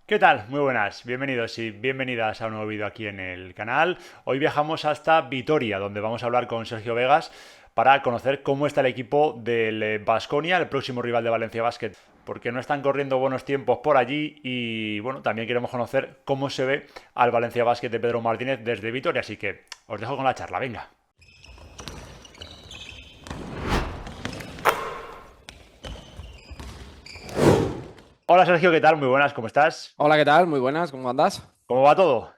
¿Qué tal? Muy buenas, bienvenidos y bienvenidas a un nuevo vídeo aquí en el canal. Hoy viajamos hasta Vitoria, donde vamos a hablar con Sergio Vegas para conocer cómo está el equipo del Baskonia, el próximo rival de Valencia Basket, porque no están corriendo buenos tiempos por allí y bueno, también queremos conocer cómo se ve al Valencia Basket de Pedro Martínez desde Vitoria, así que os dejo con la charla, venga. Hola Sergio, ¿qué tal? Muy buenas, ¿cómo estás? Hola, ¿qué tal? Muy buenas, ¿cómo andas? ¿Cómo va todo?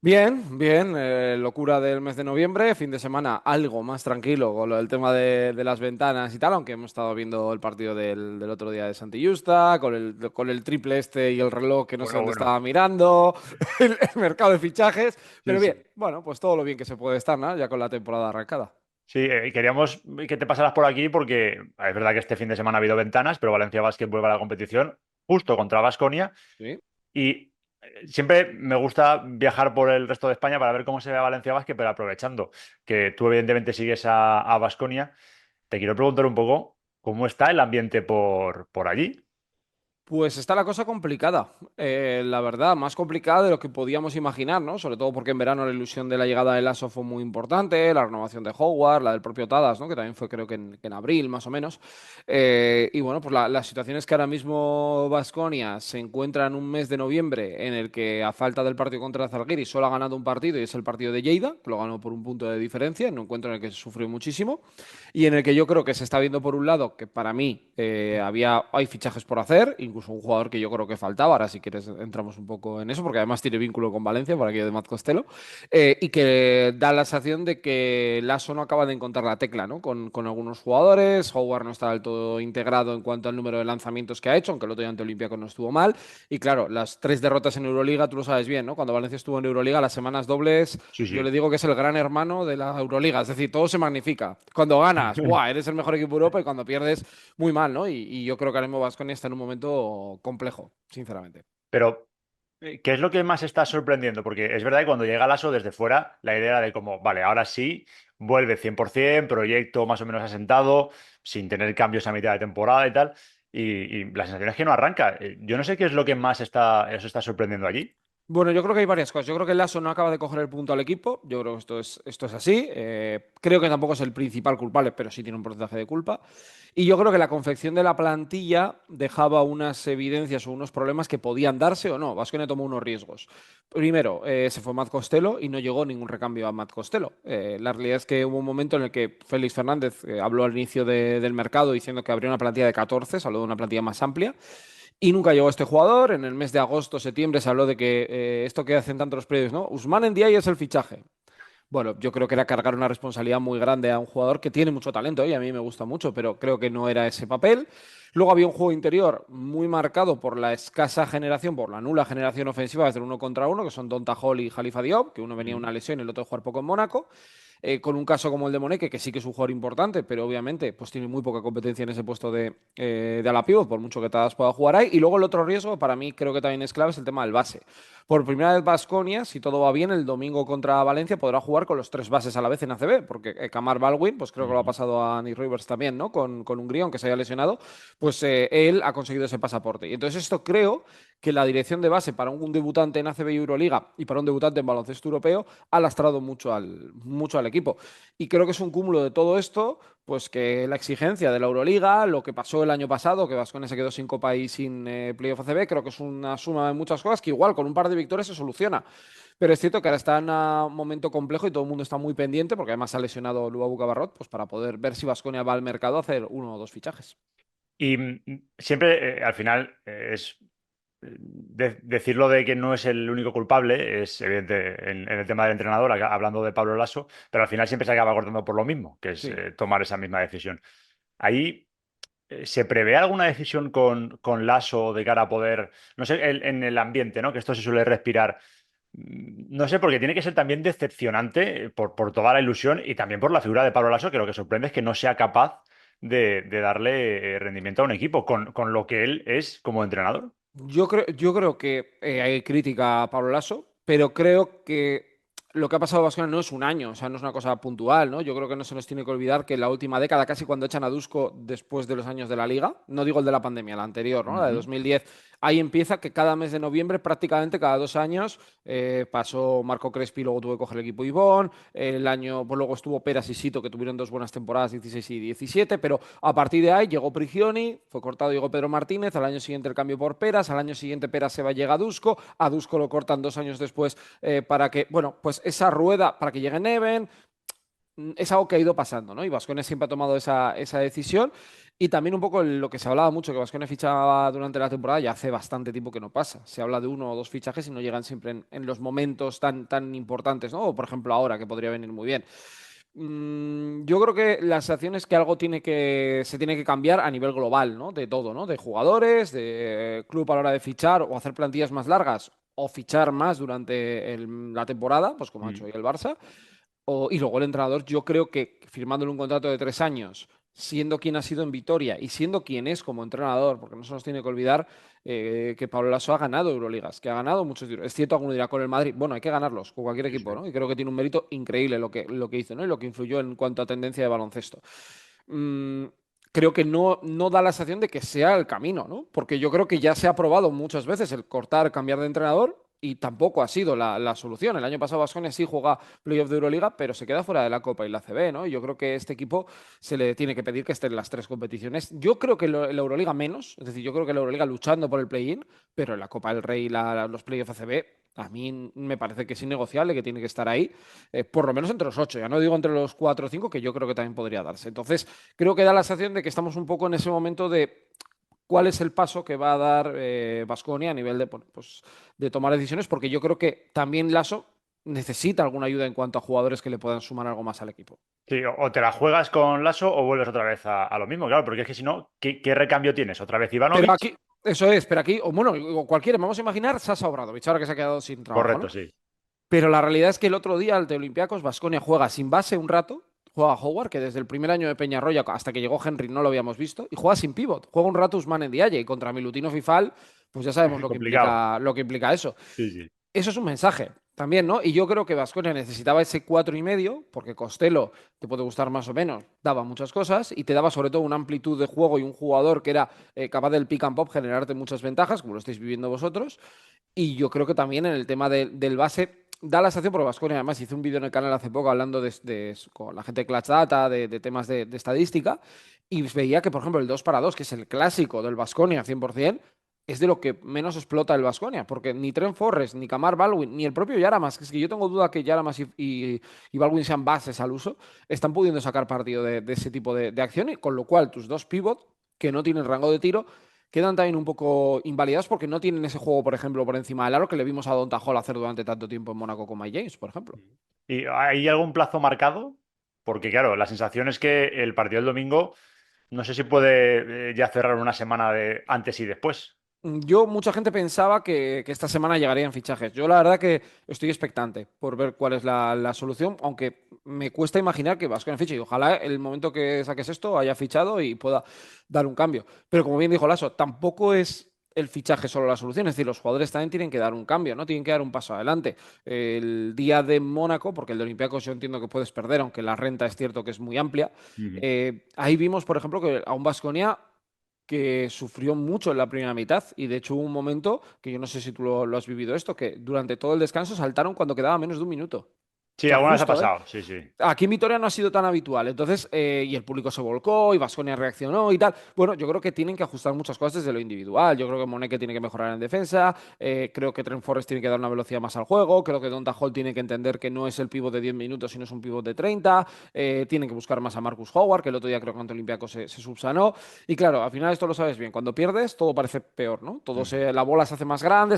Bien, bien, locura del mes de noviembre, fin de semana algo más tranquilo con lo del tema de las ventanas y tal, aunque hemos estado viendo el partido del otro día de Santi Justa, con el triple este y el reloj que no sé Bueno, dónde bueno. estaba mirando, el mercado de fichajes, Sí, pero sí. bien, bueno, pues todo lo bien que se puede estar, ¿no? Ya con la temporada arrancada. Sí, queríamos que te pasaras por aquí porque es verdad que este fin de semana ha habido ventanas, pero Valencia Basket vuelve a la competición justo contra Baskonia Sí. y siempre me gusta viajar por el resto de España para ver cómo se ve a Valencia Basket, pero aprovechando que tú evidentemente sigues a Baskonia, te quiero preguntar un poco cómo está el ambiente por allí. Pues está la cosa complicada, la verdad, más complicada de lo que podíamos imaginar, ¿no? Sobre todo porque en verano la ilusión de la llegada de Lasso fue muy importante, la renovación de Howard, la del propio Tadas, ¿no? Que también fue creo que en abril más o menos. Y bueno, pues la situación es que ahora mismo Baskonia se encuentra en un mes de noviembre en el que a falta del partido contra Zalgiris solo ha ganado un partido y es el partido de Lleida, que lo ganó por un punto de diferencia, en un encuentro en el que se sufrió muchísimo y en el que yo creo que se está viendo por un lado que para mí hay fichajes por hacer, incluso un jugador que yo creo que faltaba, ahora si quieres entramos un poco en eso, porque además tiene vínculo con Valencia, por aquello de Matt Costello, y que da la sensación de que Lasso no acaba de encontrar la tecla, ¿no? Con algunos jugadores, Howard no está del todo integrado en cuanto al número de lanzamientos que ha hecho, aunque el otro día ante Olympiacos no estuvo mal, y claro, las tres derrotas en Euroliga, tú lo sabes bien, ¿no? Cuando Valencia estuvo en Euroliga, las semanas dobles Sí, yo sí. le digo que es el gran hermano de la Euroliga, es decir, todo se magnifica. Cuando ganas, ¡buah! Eres el mejor equipo de Europa y cuando pierdes, muy mal, ¿no? Y yo creo que ahora mismo Baskonia está en un momento complejo, sinceramente. Pero ¿qué es lo que más está sorprendiendo? Porque es verdad que cuando llega Lasso desde fuera, la idea era de como, vale, ahora sí, vuelve 100%, proyecto más o menos asentado, sin tener cambios a mitad de temporada y tal, y la sensación es que no arranca. Yo no sé qué es lo que más os está sorprendiendo allí. Bueno, yo creo que hay varias cosas. Yo creo que el Lasso no acaba de coger el punto al equipo. Yo creo que esto es así. Creo que tampoco es el principal culpable, pero sí tiene un porcentaje de culpa. Y yo creo que la confección de la plantilla dejaba unas evidencias o unos problemas que podían darse o no. Baskonia tomó unos riesgos. Primero, se fue Matt Costello y no llegó ningún recambio a Matt Costello. La realidad es que hubo un momento en el que Félix Fernández habló al inicio del mercado diciendo que habría una plantilla de 14, se habló de una plantilla más amplia. Y nunca llegó este jugador. En el mes de agosto, septiembre se habló de que esto que hacen tantos los predios, ¿no? Ousmane Ndiaye es el fichaje. Bueno, yo creo que era cargar una responsabilidad muy grande a un jugador que tiene mucho talento y a mí me gusta mucho, pero creo que no era ese papel. Luego había un juego interior muy marcado por la escasa generación, por la nula generación ofensiva desde el uno contra uno, que son Donta Hall y Khalifa Diop, que uno venía de Mm. una lesión y el otro de jugar poco en Mónaco. Con un caso como el de Moneke, que sí que es un jugador importante, pero obviamente pues tiene muy poca competencia en ese puesto de ala pívot, por mucho que Tadas pueda jugar ahí. Y luego el otro riesgo, para mí creo que también es clave, es el tema del base. Por primera vez Baskonia, si todo va bien, el domingo contra Valencia podrá jugar con los tres bases a la vez en ACB, porque Kamar Baldwin, pues creo que lo ha Ujú. pasado a Nick Rivers también, ¿no? Con Hungría, aunque se haya lesionado, pues él ha conseguido ese pasaporte. Y entonces esto creo que la dirección de base para un debutante en ACB y Euroliga y para un debutante en baloncesto europeo ha lastrado mucho al equipo. Y creo que es un cúmulo de todo esto, pues que la exigencia de la Euroliga, lo que pasó el año pasado, que Baskonia se quedó sin Copa y sin Playoff ACB, creo que es una suma de muchas cosas que igual con un par de victorias se soluciona. Pero es cierto que ahora está en un momento complejo y todo el mundo está muy pendiente, porque además ha lesionado Luabu Cabarrot, pues para poder ver si Baskonia va al mercado a hacer uno o dos fichajes. Y siempre, al final, es decirlo de que no es el único culpable, es evidente en el tema del entrenador, hablando de Pablo Lasso, pero al final siempre se acaba cortando por lo mismo, que es Sí. tomar esa misma decisión. Ahí ¿se prevé alguna decisión con Lasso de cara a poder, no sé, en el ambiente, ¿no? Que esto se suele respirar. No sé, porque tiene que ser también decepcionante por toda la ilusión y también por la figura de Pablo Lasso, que lo que sorprende es que no sea capaz de darle rendimiento a un equipo con lo que él es como entrenador. Yo creo que hay crítica a Pablo Lasso, pero creo que lo que ha pasado en Baskonia no es un año, o sea, no es una cosa puntual, ¿no? Yo creo que no se nos tiene que olvidar que en la última década, casi cuando echan a Dusko después de los años de la Liga, no digo el de la pandemia, la anterior, ¿no? La de Ujú. 2010, ahí empieza que cada mes de noviembre, prácticamente cada 2 años, pasó Marco Crespi, luego tuvo que coger el equipo Ivón, el año, pues luego estuvo Peras y Sito, que tuvieron dos buenas temporadas, 16 y 17, pero a partir de ahí llegó Prigioni, fue cortado, llegó Pedro Martínez, al año siguiente el cambio por Peras, al año siguiente Peras se va, llega a Dusko lo cortan 2 años después para que, bueno, pues esa rueda, para que llegue Neven, es algo que ha ido pasando, ¿no? Y Baskonia siempre ha tomado esa decisión. Y también un poco lo que se hablaba mucho, que Baskonia fichaba durante la temporada, ya hace bastante tiempo que no pasa. Se habla de uno o dos fichajes y no llegan siempre en los momentos tan importantes, ¿no? O por ejemplo ahora, que podría venir muy bien. Yo creo que la sensación es que algo se tiene que cambiar a nivel global, ¿no? De todo, ¿no? De jugadores, de club a la hora de fichar o hacer plantillas más largas o fichar más durante la temporada, pues como ha hecho Mm. hoy el Barça. Y luego el entrenador, yo creo que firmándole un contrato de 3 años, siendo quien ha sido en Vitoria y siendo quien es como entrenador, porque no se nos tiene que olvidar que Pablo Lasso ha ganado Euroligas, que ha ganado muchos títulos. Es cierto, alguno dirá con el Madrid, bueno, hay que ganarlos con cualquier Sí, equipo, sí. ¿no? Y creo que tiene un mérito increíble lo que hizo, ¿no? Y lo que influyó en cuanto a tendencia de baloncesto. Mm, Creo que no da la sensación de que sea el camino, ¿no? Porque yo creo que ya se ha probado muchas veces el cortar, cambiar de entrenador y tampoco ha sido la solución. El año pasado Baskonia sí juega playoff de Euroliga, pero se queda fuera de la Copa y la CB, ¿no? Y yo creo que este equipo se le tiene que pedir que esté en las tres competiciones. Yo creo que la Euroliga menos, es decir, yo creo que la Euroliga luchando por el play-in, pero en la Copa del Rey y los playoffs ACB, a mí me parece que es innegociable, que tiene que estar ahí, por lo menos entre los ocho. Ya no digo entre los cuatro o cinco, que yo creo que también podría darse. Entonces, creo que da la sensación de que estamos un poco en ese momento de cuál es el paso que va a dar Baskonia a nivel pues, de tomar decisiones, porque yo creo que también Lasso necesita alguna ayuda en cuanto a jugadores que le puedan sumar algo más al equipo. Sí, o te la juegas con Lasso o vuelves otra vez a lo mismo, claro, porque es que si no, ¿qué recambio tienes? ¿Otra vez Pero Ivanovic? aquí, eso es, pero aquí, o bueno, o cualquiera, vamos a imaginar Sasa Obradovic, ahora que se ha quedado sin trabajo, Correcto, ¿no? sí. Pero la realidad es que el otro día, al de Olympiacos, Baskonia juega sin base un rato, juega Howard, que desde el primer año de Peñarroya hasta que llegó Henry no lo habíamos visto, y juega sin pivot. Juega un rato Usman en Diaye y contra Milutinov y Fal, pues ya sabemos Complicado. lo que implica eso. Sí, sí. Eso es un mensaje también, ¿no? Y yo creo que Baskonia necesitaba ese 4,5, porque Costello, te puede gustar más o menos, daba muchas cosas y te daba sobre todo una amplitud de juego y un jugador que era capaz del pick and pop generarte muchas ventajas, como lo estáis viviendo vosotros. Y yo creo que también en el tema del base da la sensación, porque Baskonia además hizo un vídeo en el canal hace poco hablando con la gente de Clutch Data, de temas de estadística, y veía que, por ejemplo, el 2 para 2 que es el clásico del Baskonia 100%, es de lo que menos explota el Baskonia, porque ni Trent Forrest, ni Kamar Baldwin, ni el propio Yaramas, que es que yo tengo duda que Yaramas y Baldwin sean bases al uso, están pudiendo sacar partido de ese tipo de acción, y con lo cual tus dos pivot, que no tienen rango de tiro, quedan también un poco invalidados porque no tienen ese juego, por ejemplo, por encima del aro que le vimos a Don Tajol hacer durante tanto tiempo en Mónaco con Mike James, por ejemplo. ¿Y hay algún plazo marcado? Porque claro, la sensación es que el partido del domingo, no sé si puede ya cerrar una semana de antes y después. Mucha gente pensaba que esta semana llegarían fichajes. Yo la verdad que estoy expectante por ver cuál es la solución, aunque me cuesta imaginar que Vasco en ficha y ojalá el momento que saques esto haya fichado y pueda dar un cambio. Pero como bien dijo Lasso, tampoco es el fichaje solo la solución, es decir, los jugadores también tienen que dar un cambio, ¿no? Tienen que dar un paso adelante. El día de Mónaco, porque el de Olympiacos yo entiendo que puedes perder, aunque la renta es cierto que es muy amplia, Ujú. ahí vimos, por ejemplo, que a un Baskonia que sufrió mucho en la primera mitad y de hecho hubo un momento que yo no sé si tú lo has vivido esto, que durante todo el descanso saltaron cuando quedaba menos de un minuto. O Sí, sea, alguna vez ha justo, ¿eh? pasado, sí, sí. Aquí en Vitoria no ha sido tan habitual, entonces, y el público se volcó, y Baskonia reaccionó y tal. Bueno, yo creo que tienen que ajustar muchas cosas desde lo individual. Yo creo que Moneke tiene que mejorar en defensa, creo que Trent Forrest tiene que dar una velocidad más al juego, creo que Donta Hall tiene que entender que no es el pívot de 10 minutos, sino es un pívot de 30. Tienen que buscar más a Marcus Howard, que el otro día creo que ante Olympiacos se subsanó. Y claro, al final esto lo sabes bien, cuando pierdes todo parece peor, ¿no? Ujú. La bola se hace más grande,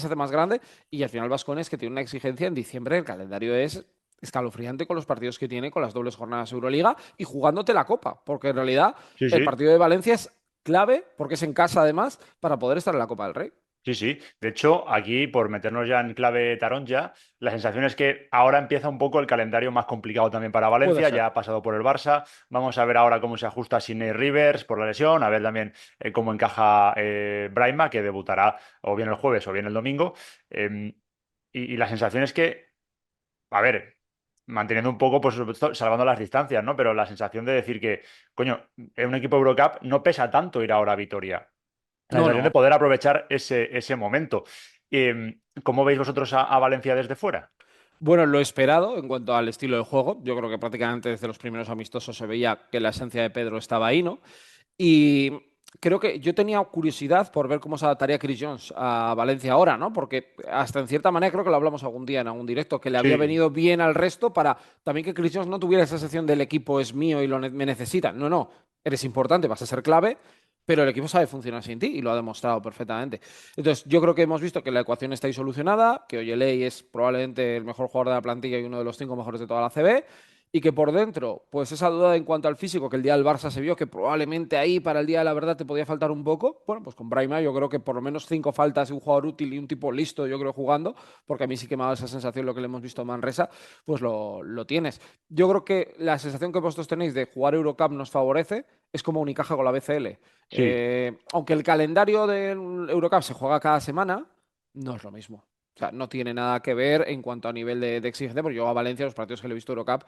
y al final Baskonia es que tiene una exigencia en diciembre, el calendario es escalofriante con los partidos que tiene, con las dobles jornadas de Euroliga y jugándote la Copa, porque en realidad Sí, el sí. partido de Valencia es clave, porque es en casa además, para poder estar en la Copa del Rey. Sí, sí. De hecho, aquí, por meternos ya en clave taronja, la sensación es que ahora empieza un poco el calendario más complicado también para Puede Valencia. ser. Ya ha pasado por el Barça. Vamos a ver ahora cómo se ajusta Sidney Rivers por la lesión, a ver también cómo encaja Brahima, que debutará o bien el jueves o bien el domingo. Y la sensación es que, a ver. manteniendo un poco, por supuesto, salvando las distancias, ¿no? Pero la sensación de decir que, coño, en un equipo Eurocup no pesa tanto ir ahora a Vitoria. La No, sensación de no. poder aprovechar ese momento. ¿Cómo veis vosotros a Valencia desde fuera? Bueno, lo esperado en cuanto al estilo de juego. Yo creo que prácticamente desde los primeros amistosos se veía que la esencia de Pedro estaba ahí, ¿no? Y creo que yo tenía curiosidad por ver cómo se adaptaría Chris Jones a Valencia ahora, ¿no? Porque hasta en cierta manera creo que lo hablamos algún día en algún directo, que le había Sí, venido bien al resto para también que Chris Jones no tuviera esa sensación del equipo es mío y me necesita. No, no, eres importante, vas a ser clave, pero el equipo sabe funcionar sin ti y lo ha demostrado perfectamente. Entonces, yo creo que hemos visto que la ecuación está ahí solucionada, que Oyelei es probablemente el mejor jugador de la plantilla y uno de los 5 mejores de toda la CB. Y que por dentro, pues esa duda en cuanto al físico, que el día del Barça se vio que probablemente ahí para el día de la verdad te podía faltar un poco. Bueno, pues con Brahima yo creo que por lo menos 5 faltas y un jugador útil y un tipo listo, yo creo, jugando, porque a mí sí que me ha dado esa sensación lo que le hemos visto a Manresa, pues lo tienes. Yo creo que la sensación que vosotros tenéis de jugar Eurocup nos favorece, es como Unicaja con la BCL. sí, Aunque el calendario del Eurocup se juega cada semana, no es lo mismo. O sea, no tiene nada que ver en cuanto a nivel de exigencia, porque yo a Valencia, los partidos que le he visto Eurocup,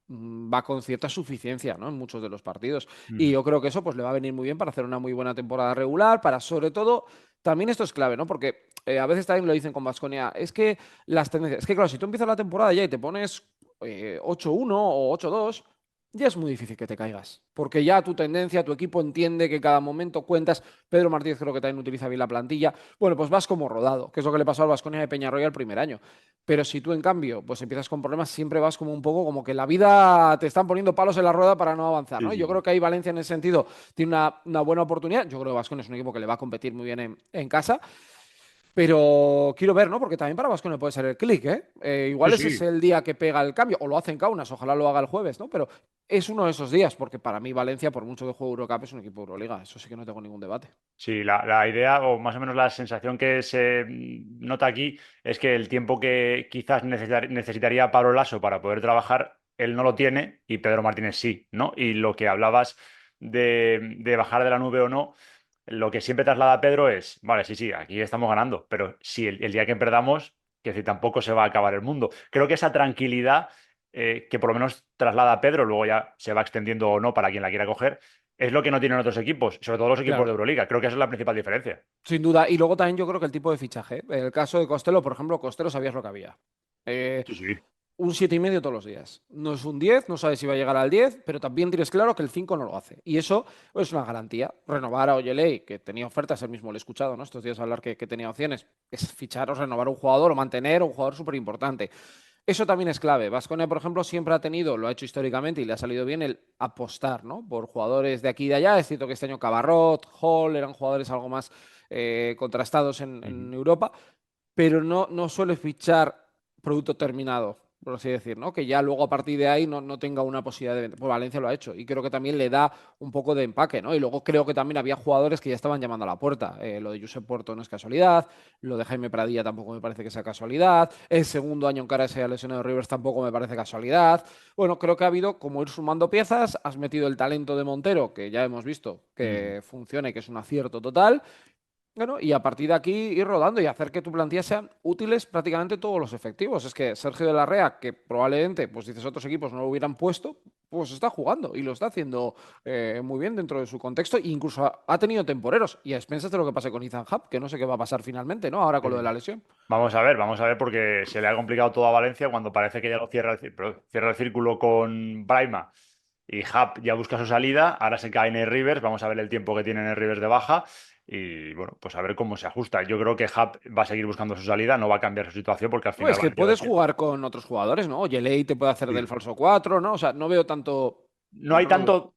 va con cierta suficiencia, ¿no? En muchos de los partidos. Y mm, yo creo que eso pues le va a venir muy bien para hacer una muy buena temporada regular, para sobre todo, también esto es clave, ¿no? Porque a veces también lo dicen con Baskonia, es que las tendencias, es que claro, si tú empiezas la temporada ya y te pones 8-1 o 8-2, ya es muy difícil que te caigas, porque ya tu tendencia, tu equipo entiende que cada momento cuentas. Pedro Martínez creo que también utiliza bien la plantilla. Bueno, pues vas como rodado, que es lo que le pasó al Baskonia de Peñarroya el primer año. Pero si tú, en cambio, pues empiezas con problemas, siempre vas como un poco como que la vida te están poniendo palos en la rueda para no avanzar, sí, ¿no? Y sí, yo creo sí. que ahí Valencia en ese sentido tiene una buena oportunidad. Yo creo que Baskonia es un equipo que le va a competir muy bien en casa. Pero quiero ver, ¿no? Porque también para Baskonia puede ser el clic, ¿eh? Sí, Igual ese es sí. el día que pega el cambio, o lo hace en Kaunas, ojalá lo haga el jueves, ¿no? Pero es uno de esos días, porque para mí Valencia, por mucho que juegue Eurocup, es un equipo de Euroliga. Eso sí que no tengo ningún debate. Sí, la idea, o más o menos la sensación que se nota aquí, es que el tiempo que quizás necesitaría Pablo Lasso para poder trabajar, él no lo tiene y Pedro Martínez sí, ¿no? Y lo que hablabas de bajar de la nube o no, lo que siempre traslada Pedro es, vale, sí, sí, aquí estamos ganando, pero si el día que perdamos, que decir, tampoco se va a acabar el mundo. Creo que esa tranquilidad que por lo menos traslada Pedro, luego ya se va extendiendo o no para quien la quiera coger, es lo que no tienen otros equipos, sobre todo los equipos de Claro. Euroliga. Creo que esa es la principal diferencia. Sin duda. Y luego también yo creo que el tipo de fichaje. En el caso de Costello, por ejemplo, Costello sabías lo que había. Eh, Sí, sí. un 7,5 todos los días. No es un 10, no sabes si va a llegar al 10, pero también tienes claro que el 5 no lo hace. Y eso es una garantía. Renovar a Oyelei, que tenía ofertas, él mismo lo he escuchado, ¿no? Estos días hablar que tenía opciones, es fichar o renovar un jugador o mantener un jugador súper importante. Eso también es clave. Baskonia, por ejemplo, siempre ha tenido, lo ha hecho históricamente y le ha salido bien el apostar, ¿no? Por jugadores de aquí y de allá. Es cierto que este año Cabarrot, Hall eran jugadores algo más contrastados en Ujú. Europa, pero no suele fichar producto terminado, por así decir, ¿no? Que ya luego a partir de ahí no tenga una posibilidad de venta. Pues Valencia lo ha hecho y creo que también le da un poco de empaque, ¿no? Y luego creo que también había jugadores que ya estaban llamando a la puerta. Lo de Josep Puerto no es casualidad, lo de Jaime Pradilla tampoco me parece que sea casualidad, el segundo año en cara se haya lesionado Rivers tampoco me parece casualidad. Bueno, creo que ha habido como ir sumando piezas, has metido el talento de Montero, que ya hemos visto Ujú. que funciona y que es un acierto total. Bueno, y a partir de aquí ir rodando y hacer que tu plantilla sean útiles prácticamente todos los efectivos. Es que Sergio de la Rea, que probablemente, pues dices, otros equipos no lo hubieran puesto, pues está jugando y lo está haciendo muy bien dentro de su contexto. E incluso ha tenido temporeros. Y a expensas de lo que pase con Ethan Hub, que no sé qué va a pasar finalmente, ¿no? Ahora con lo de Sí. la lesión. Vamos a ver, porque se le ha complicado todo a Valencia cuando parece que ya lo cierra pero cierra el círculo con Braima y Hub ya busca su salida. Ahora se cae en el Rivers. Vamos a ver el tiempo que tiene en el Rivers de baja. Y bueno, pues a ver cómo se ajusta. Yo creo que Hub va a seguir buscando su salida, no va a cambiar su situación porque al No, es final que Valencia va a puedes ser. jugar con otros jugadores, ¿no? Oye, Ley te puede hacer del Sí. falso 4, ¿no? O sea, no veo tanto. No hay No lo veo. tanto,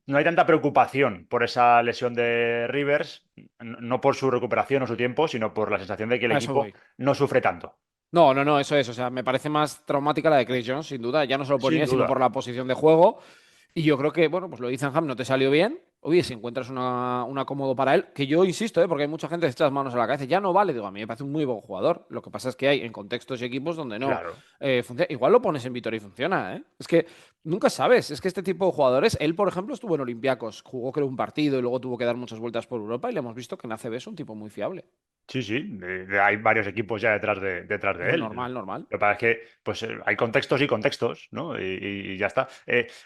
no hay tanta preocupación por esa lesión de Rivers, no por su recuperación o su tiempo, sino por la sensación de que el A eso equipo voy. no sufre tanto. No, eso es. O sea, me parece más traumática la de Chris Jones, sin duda. Ya no solo por Sin línea, sino duda. por la posición de juego. Y yo creo que, bueno, pues lo de Ethan Ham no te salió bien. Oye, si encuentras un acomodo para él, que yo insisto, porque hay mucha gente que se echa las manos a la cabeza, ya no vale, digo, a mí me parece un muy buen jugador. Lo que pasa es que hay en contextos y equipos donde no Claro. funciona. Igual lo pones en Vitoria y funciona, ¿eh? Es que nunca sabes, es que este tipo de jugadores, él, por ejemplo, estuvo en Olympiacos, jugó creo un partido y luego tuvo que dar muchas vueltas por Europa y le hemos visto que en ACB es un tipo muy fiable. Sí, sí, hay varios equipos ya detrás de Pues él. normal, normal. Lo que pasa es que pues, hay contextos y contextos, ¿no? Y ya está.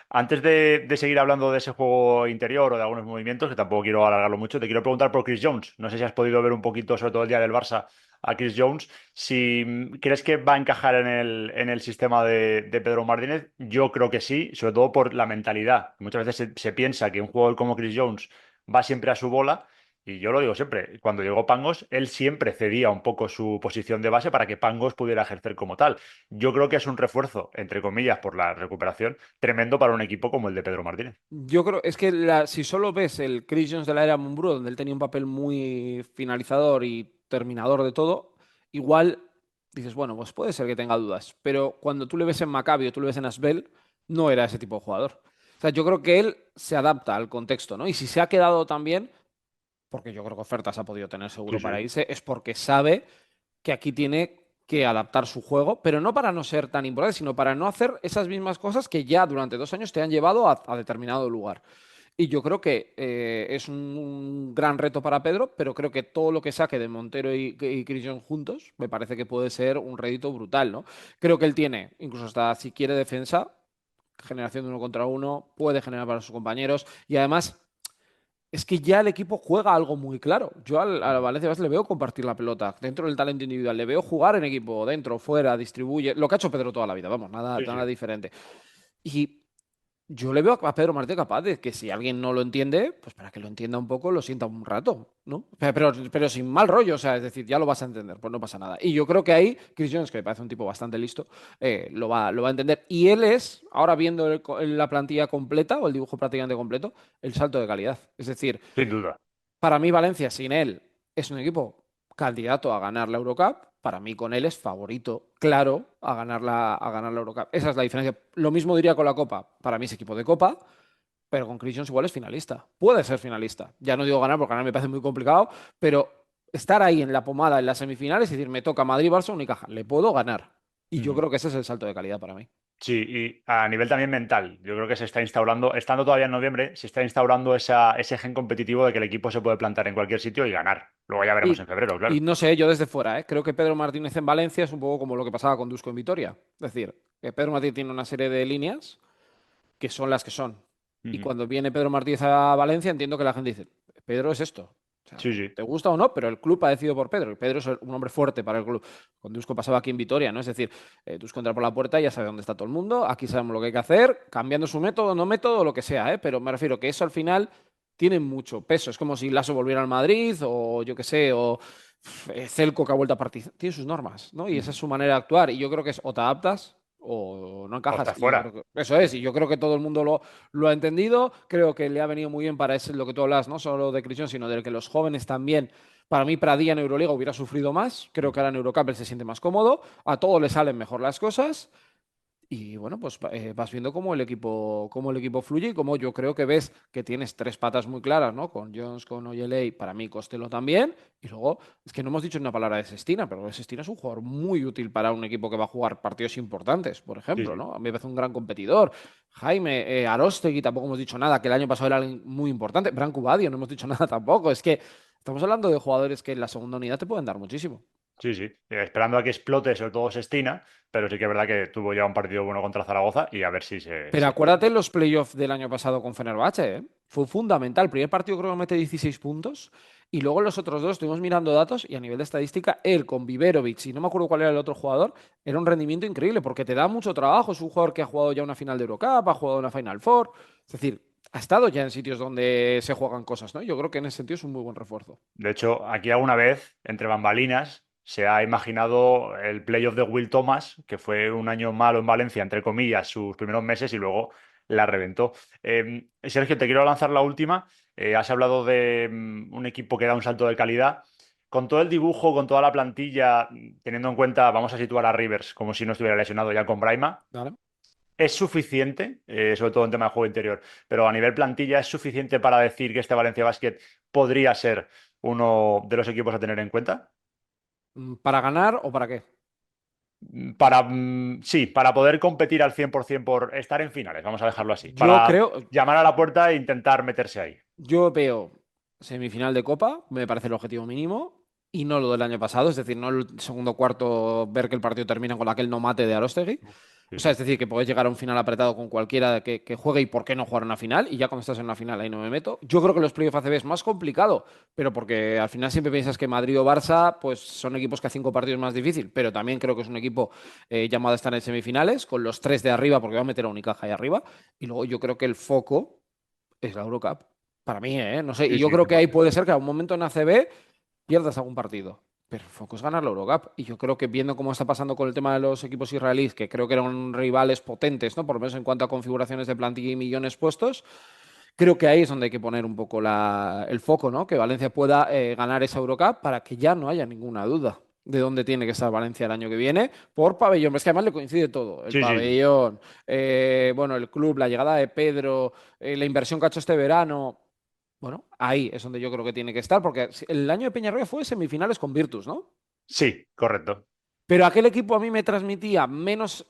Antes de seguir hablando de ese juego interior o de algunos movimientos, que tampoco quiero alargarlo mucho, te quiero preguntar por Chris Jones. No sé si has podido ver un poquito, sobre todo el día del Barça, a Chris Jones. Si crees que va a encajar en el sistema de Pedro Martínez, yo creo que sí, sobre todo por la mentalidad. Muchas veces se piensa que un jugador como Chris Jones va siempre a su bola. Y yo lo digo siempre, cuando llegó Pangos, él siempre cedía un poco su posición de base para que Pangos pudiera ejercer como tal. Yo creo que es un refuerzo, entre comillas, por la recuperación, tremendo para un equipo como el de Pedro Martínez. Yo creo, es que si solo ves el Chris Jones de la era Mumbrú, donde él tenía un papel muy finalizador y terminador de todo, igual dices, bueno, pues puede ser que tenga dudas, pero cuando tú le ves en Maccabi o tú le ves en Asbel, no era ese tipo de jugador. O sea, yo creo que él se adapta al contexto, ¿no? Y si se ha quedado también, porque yo creo que ofertas ha podido tener Sí, seguro para sí. irse, es porque sabe que aquí tiene que adaptar su juego, pero no para no ser tan importante, sino para no hacer esas mismas cosas que ya durante 2 años te han llevado a determinado lugar. Y yo creo que es un gran reto para Pedro, pero creo que todo lo que saque de Montero y Christian juntos me parece que puede ser un rédito brutal, ¿no? Creo que él tiene, incluso hasta si quiere defensa, generación de uno contra uno, puede generar para sus compañeros y además es que ya el equipo juega algo muy claro. Yo a Valencia Basket le veo compartir la pelota dentro del talento individual, le veo jugar en equipo, dentro, fuera, distribuye, lo que ha hecho Pedro toda la vida, vamos, nada, Sí, nada sí. diferente. Y yo le veo a Pedro Martínez capaz de que si alguien no lo entiende, pues para que lo entienda un poco, lo sienta un rato, ¿no? Pero sin mal rollo, o sea, es decir, ya lo vas a entender, pues no pasa nada. Y yo creo que ahí Chris Jones, que me parece un tipo bastante listo, lo va a entender. Y él es, ahora viendo la plantilla completa, o el dibujo prácticamente completo, el salto de calidad. Es decir, Sin duda. para mí Valencia sin él es un equipo candidato a ganar la Eurocup. Para mí con él es favorito, claro, a ganar la Eurocup. Esa es la diferencia. Lo mismo diría con la Copa. Para mí es equipo de Copa, pero con Chris Jones igual es finalista. Puede ser finalista. Ya no digo ganar, porque ganar me parece muy complicado, pero estar ahí en la pomada, en las semifinales, es decir, me toca Madrid, Barça, Unicaja. Le puedo ganar. Y yo Ujú. creo que ese es el salto de calidad para mí. Sí, y a nivel también mental, yo creo que se está instaurando, estando todavía en noviembre, se está instaurando ese gen competitivo de que el equipo se puede plantar en cualquier sitio y ganar. Luego ya veremos en Y, febrero, y claro. no sé, yo desde fuera, ¿eh? Creo que Pedro Martínez en Valencia es un poco como lo que pasaba con Dusko en Vitoria. Es decir, que Pedro Martínez tiene una serie de líneas que son las que son. Y Ujú. cuando viene Pedro Martínez a Valencia, entiendo que la gente dice, Pedro es esto. O sea, Sí, sí. te gusta o no, pero el club ha decidido por Pedro. Y Pedro es un hombre fuerte para el club. Con Dusko pasaba aquí en Vitoria, ¿no? Es decir, Dusko entra por la puerta y ya sabe dónde está todo el mundo. Aquí sabemos lo que hay que hacer, cambiando su método, no método, lo que sea, ¿eh? Pero me refiero que eso al final tiene mucho peso. Es como si Lasso volviera al Madrid o yo qué sé, o Celco que ha vuelto a partir. Tiene sus normas, ¿no? Y esa es Ujú. su manera de actuar. Y yo creo que es o te adaptas o no O encajas. está Y yo fuera. creo que eso es. Y yo creo que todo el mundo lo ha entendido. Creo que le ha venido muy bien para eso, lo que tú hablas, no solo de Cristian, sino de que los jóvenes también. Para mí, Pradilla en Euroliga hubiera sufrido más. Creo que ahora en Eurocup él se siente más cómodo. A todos le salen mejor las cosas. Y bueno, pues vas viendo cómo el equipo fluye y cómo yo creo que ves que tienes tres patas muy claras, ¿no? Con Jones, con Oyeley, para mí Costello también. Y luego, es que no hemos dicho una palabra de Sestina, pero Sestina es un jugador muy útil para un equipo que va a jugar partidos importantes, por Sí, ejemplo, sí. ¿no? A mí me parece un gran competidor. Jaime, Arostegui, tampoco hemos dicho nada, que el año pasado era alguien muy importante. Branco Badio, no hemos dicho nada tampoco. Es que estamos hablando de jugadores que en la segunda unidad te pueden dar muchísimo. Sí, sí. Esperando a que explote, sobre todo Sestina, pero sí que es verdad que tuvo ya un partido bueno contra Zaragoza y a ver si Pero se puede. acuérdate los playoffs del año pasado con Fenerbahce, ¿eh? Fue fundamental. El primer partido creo que mete 16 puntos y luego en los otros dos estuvimos mirando datos y a nivel de estadística, él con Viverovic y no me acuerdo cuál era el otro jugador, era un rendimiento increíble porque te da mucho trabajo. Es un jugador que ha jugado ya una final de Eurocup, ha jugado una Final Four. Es decir, ha estado ya en sitios donde se juegan cosas, ¿no? Yo creo que en ese sentido es un muy buen refuerzo. De hecho, aquí alguna vez, entre bambalinas, se ha imaginado el playoff de Will Thomas, que fue un año malo en Valencia, entre comillas, sus primeros meses y luego la reventó. Sergio, te quiero lanzar la última. Has hablado de un equipo que da un salto de calidad. Con todo el dibujo, con toda la plantilla, teniendo en cuenta, vamos a situar a Rivers como si no estuviera lesionado ya con Braima. ¿Vale? ¿es suficiente, sobre todo en tema de juego interior, pero a nivel plantilla, es suficiente para decir que este Valencia Basket podría ser uno de los equipos a tener en cuenta? ¿Para ganar o para qué? Para, sí, para poder competir al 100% por estar en finales, vamos a dejarlo así. Yo Para creo, llamar a la puerta e intentar meterse ahí. yo veo semifinal de Copa, me parece el objetivo mínimo, y no lo del año pasado, es decir, no el segundo cuarto ver que el partido termina con aquel no mate de Aróstegui. O Sí, sea, sí. es decir, que podés llegar a un final apretado con cualquiera que juegue y por qué no jugar una final, y ya cuando estás en una final ahí no me meto. Yo creo que los playoffs ACB es más complicado, pero porque al final siempre piensas que Madrid o Barça pues son equipos que a 5 partidos es más difícil, pero también creo que es un equipo llamado a estar en semifinales, con los tres de arriba, porque va a meter a Unicaja ahí arriba, y luego yo creo que el foco es la Eurocup. Para mí, ¿eh? No sé. Y Sí, yo sí, creo que ahí 100%. puede ser que a un momento en ACB pierdas algún partido. Pero el foco es ganar la Eurocup. Y yo creo que viendo cómo está pasando con el tema de los equipos israelíes, que creo que eran rivales potentes, ¿no? Por lo menos en cuanto a configuraciones de plantilla y millones puestos, creo que ahí es donde hay que poner un poco el foco, ¿no? Que Valencia pueda ganar esa Eurocup para que ya no haya ninguna duda de dónde tiene que estar Valencia el año que viene por pabellón. Es que además le coincide todo. El Sí, sí. pabellón, bueno, el club, la llegada de Pedro, la inversión que ha hecho este verano. Bueno, ahí es donde yo creo que tiene que estar, porque el año de Peñarroya fue semifinales con Virtus, ¿no? Sí, correcto. Pero aquel equipo a mí me transmitía menos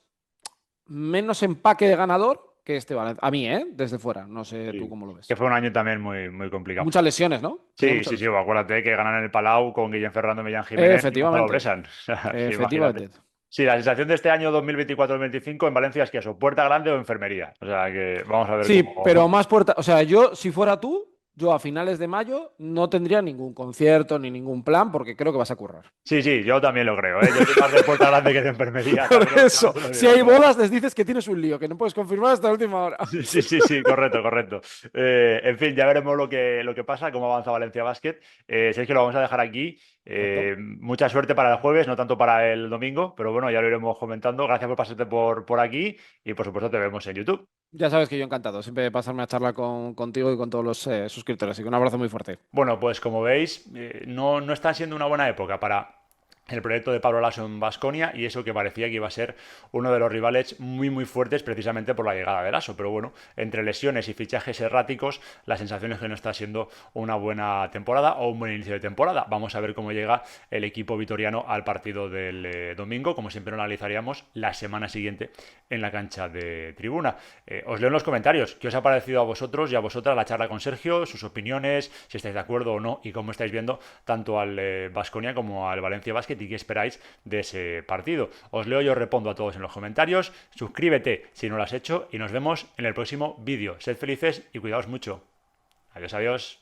empaque de ganador que este Valencia. A mí, ¿eh? Desde fuera. No sé tú Sí. cómo lo Que ves. fue un año también muy, muy complicado. Muchas lesiones, ¿no? Tuvo Sí, muchas sí, sí, lesiones. acuérdate que ganan en el Palau con Guillem Ferrando, Millán Jiménez y Gonzalo Efectivamente. Bresan. O sea, que imagínate. Efectivamente. Sí, la sensación de este año 2024-2025 en Valencia es que eso, puerta grande o enfermería. O sea, que vamos a ver Sí, pero cómo. más puerta. O sea, yo, si fuera tú, yo a finales de mayo no tendría ningún concierto ni ningún plan porque creo que vas a currar. Sí, sí, yo también lo creo, ¿eh? Yo soy más de puerta grande que de enfermería, Por también eso, te lo si digo. hay bodas, les dices que tienes un lío, que no puedes confirmar hasta la última hora. Sí, sí, sí, sí, correcto, correcto. En fin, ya veremos lo que pasa, cómo avanza Valencia Basket. Sergio, lo vamos a dejar aquí. Perfecto. Mucha suerte para el jueves, no tanto para el domingo, pero bueno, ya lo iremos comentando. Gracias por pasarte por aquí y por supuesto te vemos en YouTube. Ya sabes que yo encantado, siempre de pasarme a charlar contigo y con todos los suscriptores. Así que un abrazo muy fuerte. Bueno, pues como veis, no está siendo una buena época para el proyecto de Pablo Lasso en Baskonia y eso que parecía que iba a ser uno de los rivales muy muy fuertes precisamente por la llegada de Lasso. Pero bueno, entre lesiones y fichajes erráticos, la sensación es que no está siendo una buena temporada o un buen inicio de temporada. Vamos a ver cómo llega el equipo vitoriano al partido del domingo, como siempre lo analizaríamos la semana siguiente en la cancha de tribuna. Os leo en los comentarios qué os ha parecido a vosotros y a vosotras la charla con Sergio, sus opiniones, si estáis de acuerdo o no y cómo estáis viendo tanto al Baskonia como al Valencia Basket y qué esperáis de ese partido. Os leo y os respondo a todos en los comentarios. Suscríbete si no lo has hecho y nos vemos en el próximo vídeo. Sed felices y cuidaos mucho. Adiós, adiós.